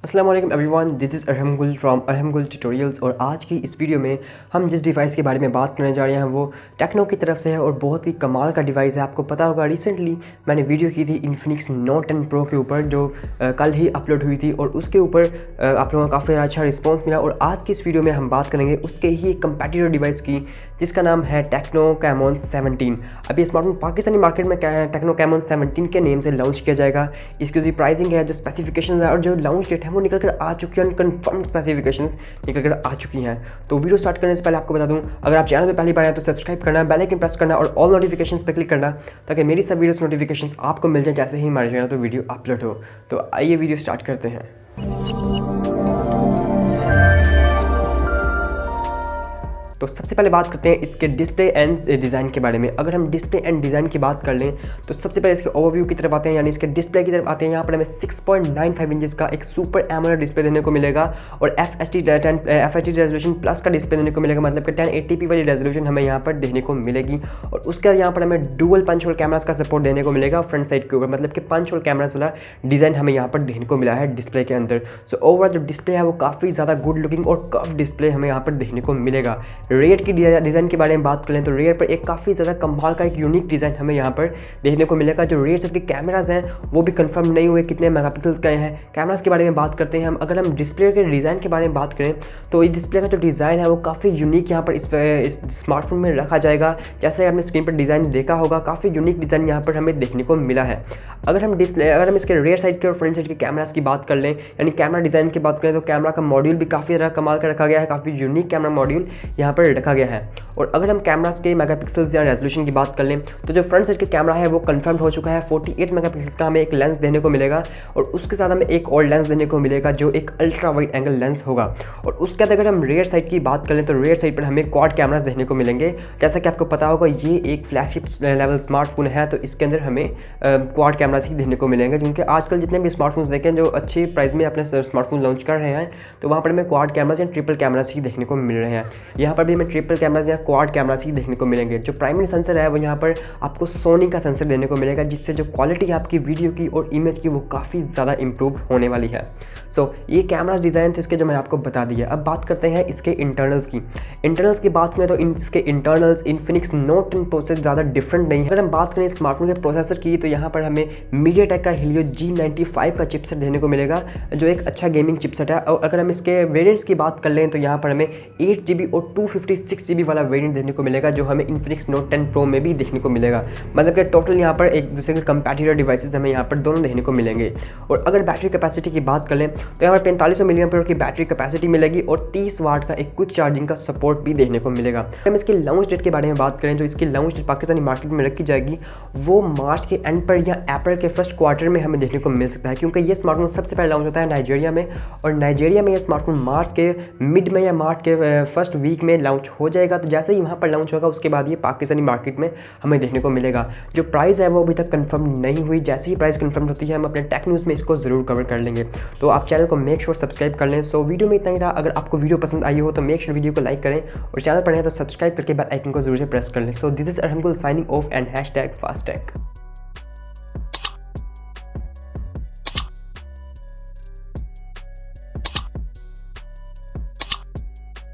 अस्सलाम वालेकुम everyone, this is Arham गुल फ्रॉम अरहम गुल ट्यूटोरियल्स। और आज की इस वीडियो में हम जिस डिवाइस के बारे में बात करने जा रहे हैं वो टेक्नो की तरफ से है और बहुत ही कमाल का डिवाइस है। आपको पता होगा रिसेंटली मैंने वीडियो की थी इन्फिनिक्स नोट 10 प्रो के ऊपर जो कल ही अपलोड हुई थी और उसके ऊपर आप लोगों का काफ़ी अच्छा रिस्पॉन्स मिला। और आज की इस वीडियो में हम बात करेंगे उसके ही एक कंपेटिटर डिवाइस की जिसका नाम है टेक्नो कैमॉन 17। अभी स्मार्टफोन पाकिस्तानी मार्केट में टेक्नो कैमॉन 17 के नेम से लॉन्च किया जाएगा। इसकी जो प्राइसिंग है, जो स्पेसिफिकेशन है और जो लॉन्च डेट है वो निकल कर आ चुकी है, कन्फर्म स्पेसिफिकेशंस निकल कर आ चुकी हैं। तो वीडियो स्टार्ट करने से पहले आपको बता दूं, अगर आप चैनल पे पहली बार आए तो सब्सक्राइब करना, बेल आइकन प्रेस करना और ऑल नोटिफिकेशंस पे क्लिक करना ताकि मेरी सब वीडियोस नोटिफिकेशंस आपको मिल जाए जैसे ही हमारे चैनल पर वीडियो अपलोड हो। तो आइए वीडियो स्टार्ट करते हैं। तो सबसे पहले बात करते हैं इसके डिस्प्ले एंड डिज़ाइन के बारे में। अगर हम डिस्प्ले एंड डिज़ाइन की बात कर लें तो सबसे पहले इसके ओवरव्यू की तरफ आते हैं, यानी इसके डिस्प्ले की तरफ आते हैं। यहाँ पर हमें 6.95 इंचेस का एक सुपर एमोलेड डिस्प्ले देने को मिलेगा और FHD रेजोल्यूशन प्लस का डिस्प्ले देने को मिलेगा, मतलब कि 1080p वाली रेजोल्यूशन हमें यहाँ पर देखने को मिलेगी। और उसके यहाँ पर हमें डुअल पंच होल कैमरास का सपोर्ट देने को मिलेगा फ्रंट साइड के ऊपर, मतलब कि पंच होल कैमरास वाला डिज़ाइन हमें यहाँ पर देखने को मिला है डिस्प्ले के अंदर। सो ओवरऑल जो डिस्प्ले है वो काफ़ी ज़्यादा गुड लुकिंग और कर्व डिस्प्ले हमें यहाँ पर देखने को मिलेगा। रेयर की डिज़ाइन के बारे में बात करें तो रेयर पर एक काफ़ी ज़्यादा कमाल का एक यूनिक डिज़ाइन हमें यहाँ पर देखने को मिलेगा। जो रेयर सबके कैमराज हैं वो भी कंफर्म नहीं हुए कितने मेगापिक्सल्स का हैं। कैमराज के बारे में बात करते हैं हम, अगर हम डिस्प्ले के डिज़ाइन के बारे में बात करें तो इस डिस्प्ले का जो डिज़ाइन है वो काफ़ी यूनिक यहाँ पर इस स्मार्टफोन में रखा जाएगा। जैसे आपने स्क्रीन पर डिज़ाइन देखा होगा, काफ़ी यूनिक डिज़ाइन यहाँ पर हमें देखने को मिला है। अगर हम इसके रेयर साइड के और फ्रंट साइड के कैमराज की बात कर लें, यानी कैमरा डिज़ाइन की बात करें तो कैमरा का मॉड्यूल भी काफ़ी ज़्यादा कमाल का रखा गया है, काफ़ी यूनिक कैमरा मॉड्यूल यहाँ पर रखा गया है। और अगर हम कैमरास के मेगापिक्सल्स या रेजोल्यूशन की बात कर लें तो जो फ्रंट साइड का कैमरा है वो कंफर्म हो चुका है। 48 मेगापिक्सल्स का हमें एक लेंस देने को मिलेगा और उसके साथ हमें एक और लेंस देने को मिलेगा जो एक अल्ट्रा वाइड एंगल लेंस होगा। और उसके बाद अगर हम रेयर साइड की बात कर लें तो रेयर साइड पर हमें क्वाड कैमरास देखने को मिलेंगे। जैसा कि आपको पता होगा ये एक फ्लैगशिप लेवल स्मार्टफोन है तो इसके अंदर हमें क्वाड कैमरास ही देखने को मिलेंगे, क्योंकि आजकल जितने भी स्मार्टफोन्स देखें जो अच्छी प्राइस में अपने स्मार्टफोन लॉन्च कर रहे हैं तो वहाँ पर हमें क्वाड कैमरास या ट्रिपल कैमरास ही देखने को मिल रहे हैं। यहाँ पर भी हमें ट्रिपल कैमरास या क्वाड कैमरास ही देखने को मिलेंगे। जो प्राइमरी सेंसर है वो यहाँ पर आपको सोनी का सेंसर देने को मिलेगा, जिससे जो क्वालिटी आपकी वीडियो की और इमेज की वो काफ़ी ज़्यादा इंप्रूव होने वाली है। सो ये कैमरा डिज़ाइन थे इसके जो मैंने आपको बता दिया। अब बात करते हैं इसके इंटरनल्स की बात करें तो इसके इंटरनल्स इन्फिनिक्स नोट 10 प्रो से ज़्यादा डिफरेंट नहीं है। अगर हम बात करें स्मार्टफोन के प्रोसेसर की तो यहाँ पर हमें मीडियाटेक का हीलियो G95 का चिपसेट देने को मिलेगा जो एक अच्छा गेमिंग चिपसेट है। और अगर हम इसके वेरिएंट्स की बात कर लें तो यहाँ पर हमें 8GB और 256GB वाला वेरिएंट देखने को मिलेगा जो हमें इन्फिनिक्स नोट 10 प्रो में भी देखने को मिलेगा। मतलब कि टोटल यहाँ पर एक दूसरे के कंपैटिटर डिवाइसेस हमें यहाँ पर दोनों देखने को मिलेंगे। और अगर बैटरी कैपेसिटी की बात कर लें तो यहाँ पर 4500 mAh की बैटरी कैपेसिटी मिलेगी और 30 वाट का एक क्विक चार्जिंग का सपोर्ट भी देखने को मिलेगा। अगर हम इसके लॉन्च डेट के बारे में बात करें तो इसकी लॉन्च डेट पाकिस्तानी मार्केट में रखी जाएगी वो मार्च के एंड पर या अप्रैल के फर्स्ट क्वार्टर में हमें देखने को मिल सकता है, क्योंकि ये स्मार्टफोन सबसे पहले लॉन्च होता है नाइजीरिया में और नाइजीरिया में ये स्मार्टफोन मार्च के मिड में या मार्च के फर्स्ट वीक में लॉन्च हो जाएगा। तो जैसे ही वहाँ पर लॉन्च होगा उसके बाद ये पाकिस्तानी मार्केट में हमें देखने को मिलेगा। जो प्राइस है वो अभी तक कंफर्म नहीं हुई, जैसे ही प्राइस कंफर्म होती है हम अपने टेक न्यूज़ में इसको ज़रूर कवर कर लेंगे। तो आप चैनल को मेक श्योर सब्सक्राइब कर लें। सो वीडियो में इतना ही था। अगर आपको वीडियो पसंद आई हो तो मेक श्योर वीडियो को लाइक करें और चैनल पर नए तो सब्सक्राइब करके बेल आइकन को जरूर से प्रेस कर लें। सो दिस इज अरहम गुल साइनिंग ऑफ एंड #FastTech।